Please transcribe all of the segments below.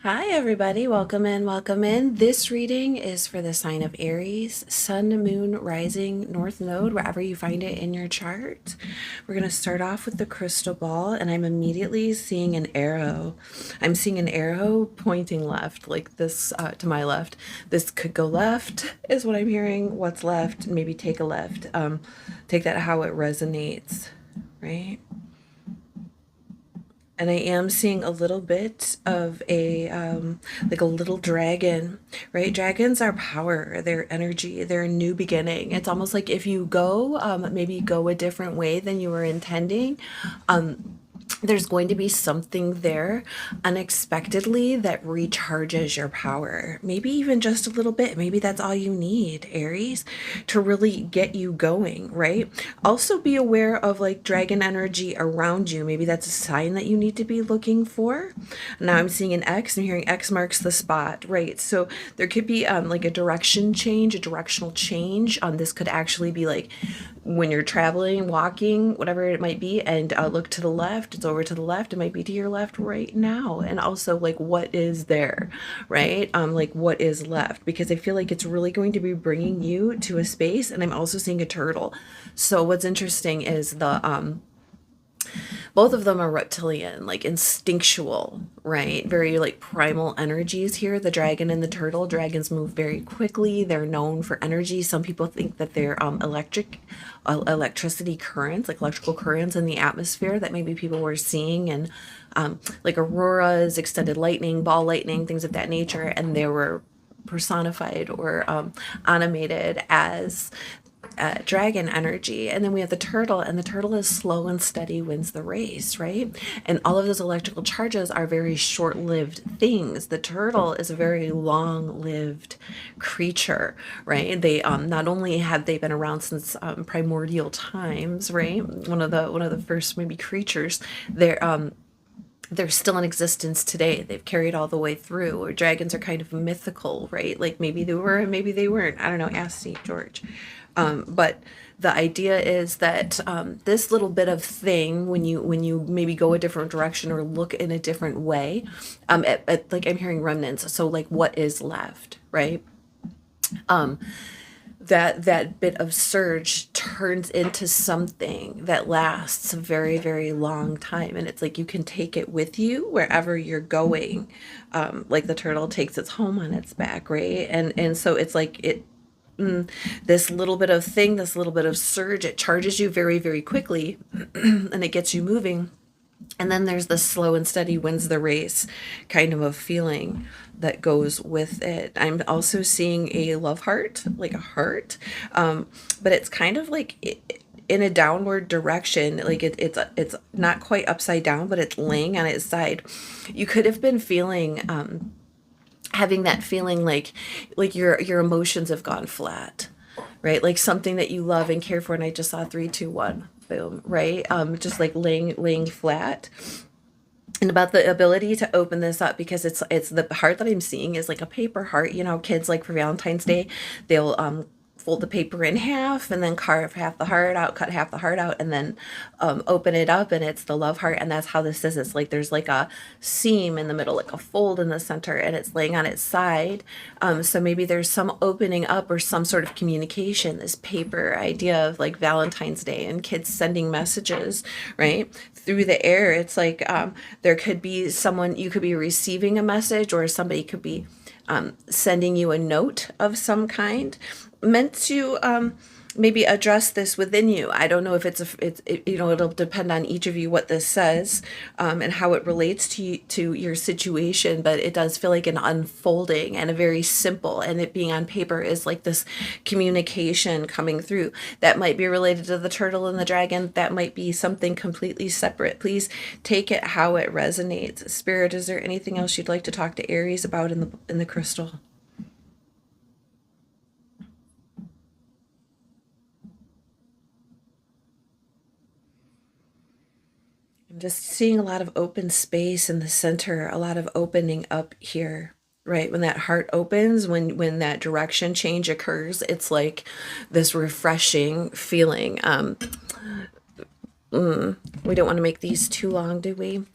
Hi, everybody. Welcome in. Welcome in. This reading is for the sign of Aries, Sun, Moon, Rising, North Node, wherever you find it in your chart. We're going to start off with the crystal ball, and I'm immediately seeing an arrow. I'm seeing an arrow pointing left, like this to my left. This could go left, is what I'm hearing. What's left? Maybe take a left. Take that how it resonates, right? And I am seeing a little bit of a like a little dragon, right? Dragons are power, they're energy, they're a new beginning. It's almost like if you go maybe go a different way than you were intending, there's going to be something there unexpectedly that recharges your power. Maybe even just a little bit. Maybe that's all you need, Aries, to really get you going, right? Also be aware of like dragon energy around you. Maybe that's a sign that you need to be looking for. Now I'm seeing an X. I'm hearing X marks the spot, right? So there could be like a direction change, a directional change. This could actually be like when you're traveling, walking, whatever it might be, and look to the left, it's over to the left, it might be to your left right now. And also like what is there, right? Like what is left, because I feel like it's really going to be bringing you to a space. And I'm also seeing a turtle. So what's interesting is the both of them are reptilian, like instinctual, right? Very like primal energies here. The dragon and the turtle. Dragons move very quickly. They're known for energy. Some people think that they're electricity currents, like electrical currents in the atmosphere that maybe people were seeing, and like auroras, extended lightning, ball lightning, things of that nature. And they were personified or animated as dragon energy. And then we have the turtle, and the turtle is slow and steady wins the race, right? And all of those electrical charges are very short-lived things. The turtle is a very long-lived creature, right? They not only have they been around since primordial times, right? One of the first maybe creatures. They're still in existence today. They've carried all the way through. Or dragons are kind of mythical, right? Like maybe they were, maybe they weren't. I don't know. Ask St. George. But the idea is that this little bit of thing, when you maybe go a different direction or look in a different way, like I'm hearing remnants. So like what is left, right? That bit of surge turns into something that lasts a very, very long time. And it's like you can take it with you wherever you're going. Like the turtle takes its home on its back, right? And so it's like this little bit of thing, this little bit of surge, it charges you very, very quickly and it gets you moving. And then there's the slow and steady wins the race kind of a feeling that goes with it. I'm also seeing a love heart, like a heart, but it's kind of like in a downward direction. Like it's not quite upside down, but it's laying on its side. You could have been feeling having that feeling like your emotions have gone flat, right? Like something that you love and care for. And I just saw 3, 2, 1, boom, right? Just like laying flat. And about the ability to open this up, because it's the heart that I'm seeing is like a paper heart. You know, kids like for Valentine's Day, they'll fold the paper in half and then carve half the heart out, cut half the heart out, and then open it up, and it's the love heart. And that's how this is. It's like there's like a seam in the middle, like a fold in the center, and it's laying on its side. So maybe there's some opening up or some sort of communication, this paper idea of like Valentine's Day and kids sending messages, right, through the air. It's like there could be someone, you could be receiving a message, or somebody could be sending you a note of some kind, meant to maybe address this within you. I don't know if it'll depend on each of you what this says and how it relates to your situation, but it does feel like an unfolding and a very simple, and it being on paper is like this communication coming through that might be related to the turtle and the dragon. That might be something completely separate. Please take it how it resonates. Spirit, is there anything else you'd like to talk to Aries about in the crystal? I'm just seeing a lot of open space in the center, a lot of opening up here, right? When that heart opens, when that direction change occurs, it's like this refreshing feeling. We don't want to make these too long, do we?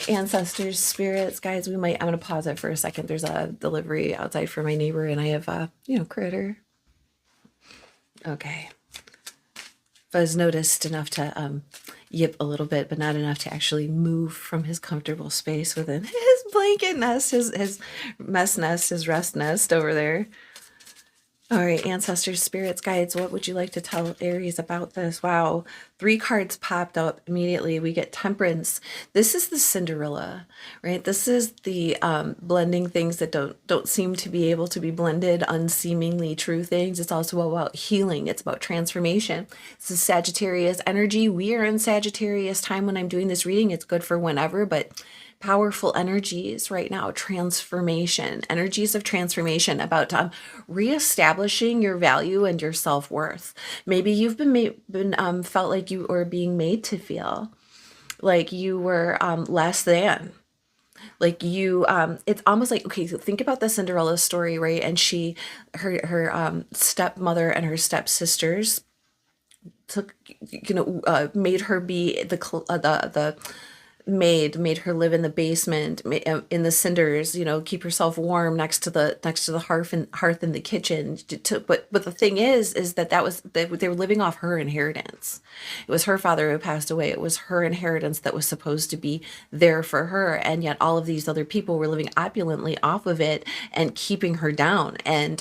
Ancestors, spirits, guys, I'm going to pause it for a second. There's a delivery outside for my neighbor, and I have critter. Okay. Fuzz noticed enough to yip a little bit, but not enough to actually move from his comfortable space within his blanket nest, his mess nest, his rest nest over there. All right, ancestors, spirits, guides, what would you like to tell Aries about this? Wow, 3 cards popped up immediately. We get Temperance. This is the Cinderella, right? This is the blending things that don't seem to be able to be blended, unseemingly true things. It's also about healing. It's about transformation. This is Sagittarius energy. We are in Sagittarius time when I'm doing this reading. It's good for whenever, but powerful energies right now, transformation, energies of transformation, about reestablishing your value and your self-worth. Maybe you've been felt like you were being made to feel like you were less than, like you it's almost like, okay, so think about the Cinderella story, right? And her stepmother and her stepsisters took, made her be the made her live in the basement, in the cinders, keep herself warm next to the hearth in the kitchen. But the thing is that they were living off her inheritance. It was her father who passed away. It was her inheritance that was supposed to be there for her, and yet all of these other people were living opulently off of it and keeping her down. And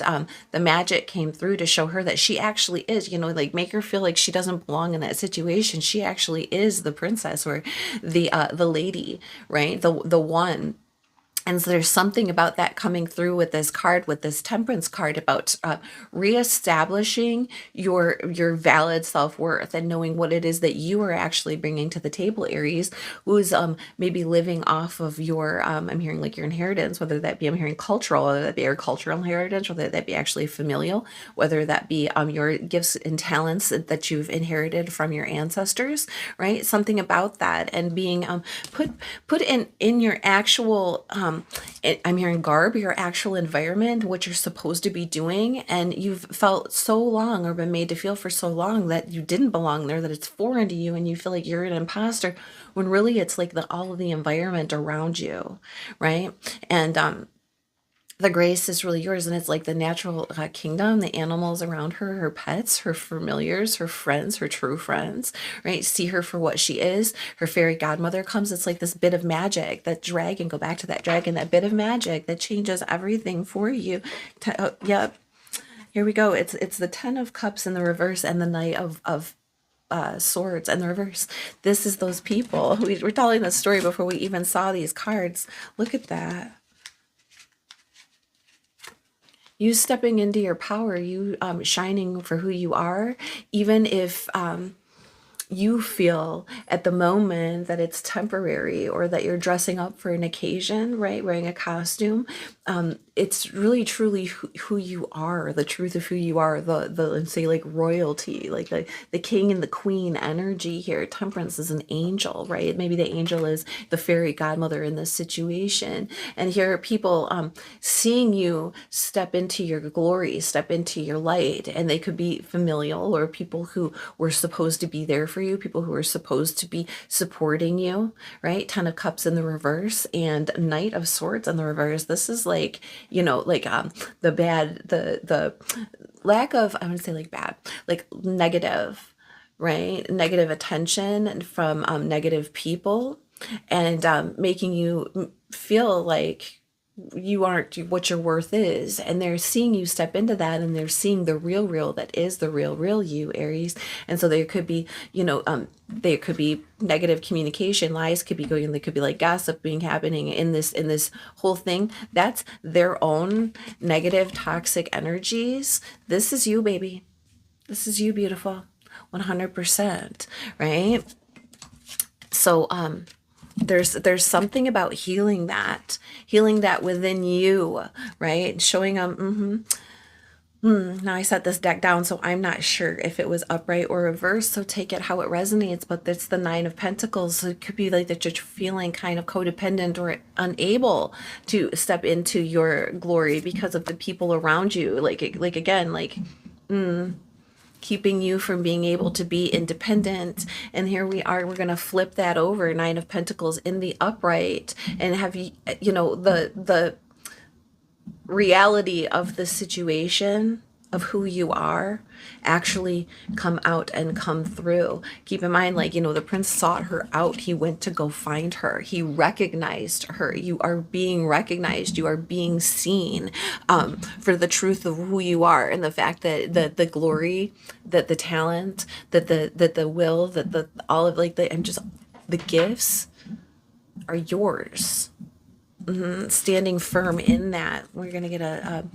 the magic came through to show her that she actually is, like, make her feel like she doesn't belong in that situation. She actually is the princess, or the lady, right? The one. And so there's something about that coming through with this card, with this Temperance card, about reestablishing your valid self-worth and knowing what it is that you are actually bringing to the table, Aries, who's maybe living off of your, I'm hearing like your inheritance, whether that be, I'm hearing cultural, whether that be your cultural inheritance, whether that be actually familial, whether that be your gifts and talents that you've inherited from your ancestors, right? Something about that, and being put in your actual I'm hearing garb, your actual environment, what you're supposed to be doing, and you've felt so long, or been made to feel for so long, that you didn't belong there, that it's foreign to you, and you feel like you're an imposter, when really it's like all of the environment around you, right? And the grace is really yours, and it's like the natural kingdom, the animals around her, her pets, her familiars, her friends, her true friends, right? See her for what she is. Her fairy godmother comes. It's like this bit of magic, that dragon, go back to that dragon, that bit of magic that changes everything for you. Yep. Here we go. It's the 10 of Cups in the reverse, and the Knight of Swords in the reverse. This is those people. We're telling the story before we even saw these cards. Look at that. You stepping into your power, you shining for who you are, even if you feel at the moment that it's temporary, or that you're dressing up for an occasion, right? Wearing a costume. It's really truly who you are, the truth of who you are, let's say, like royalty, like the king and the queen energy here. Temperance is an angel, right? Maybe the angel is the fairy godmother in this situation. And here are people seeing you step into your glory, step into your light. And they could be familial, or people who were supposed to be there for you, people who were supposed to be supporting you, right? 10 of Cups in the reverse, and Knight of Swords in the reverse. This is like, the lack of, I would say, like bad, like negative, right? Negative attention from negative people, and making you feel like you aren't what your worth is. And they're seeing you step into that, and they're seeing the real that is the real you, Aries. And so there could be, there could be negative communication, lies could be going, there could be like gossip being happening in this whole thing. That's their own negative, toxic energies. This is you, baby. This is you, beautiful. 100%, right? So there's something about healing that within you, right? Showing them. Now I set this deck down, so I'm not sure if it was upright or reversed, so take it how it resonates. But it's the 9 of Pentacles, so it could be like that you're feeling kind of codependent, or unable to step into your glory because of the people around you. Like again, like keeping you from being able to be independent. And here we are, we're going to flip that over, Nine of Pentacles in the upright, and have you, you know, the reality of the situation of who you are actually come out and come through. Keep in mind, like, you know, the prince sought her out. He went to go find her. He recognized her. You are being recognized. You are being seen, for the truth of who you are, and the fact that the glory, that the talent, that the will, that the all of, like, the, and just the gifts are yours. Standing firm in that. We're gonna get a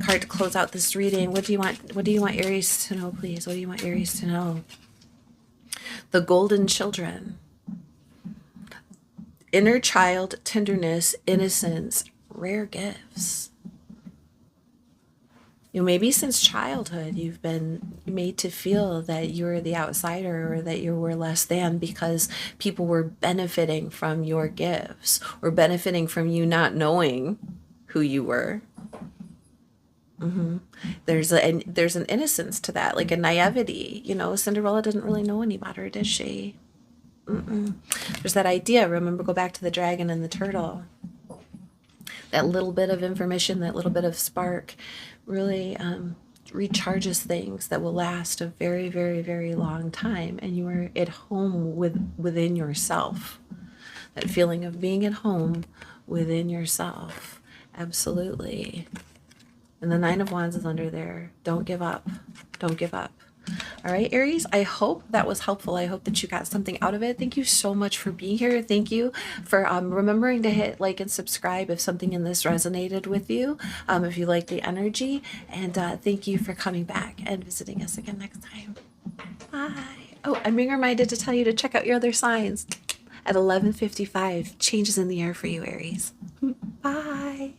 card to close out this reading. What do you want? What do you want Aries to know, please? What do you want Aries to know? The golden children. Inner child, tenderness, innocence, rare gifts. You know, maybe since childhood you've been made to feel that you were the outsider, or that you were less than, because people were benefiting from your gifts, or benefiting from you not knowing who you were. There's an innocence to that, like a naivety. You know, Cinderella didn't really know any better, did she? There's that idea. Remember, go back to the dragon and the turtle. That little bit of information, that little bit of spark, really recharges things that will last a very, very, very long time. And you are at home within yourself. That feeling of being at home within yourself. Absolutely. And the Nine of Wands is under there. Don't give up. Don't give up. All right, Aries, I hope that was helpful. I hope that you got something out of it. Thank you so much for being here. Thank you for remembering to hit like and subscribe if something in this resonated with you, if you like the energy. And thank you for coming back and visiting us again next time. Bye. Oh, I'm being reminded to tell you to check out your other signs at 11:55. Changes in the air for you, Aries. Bye.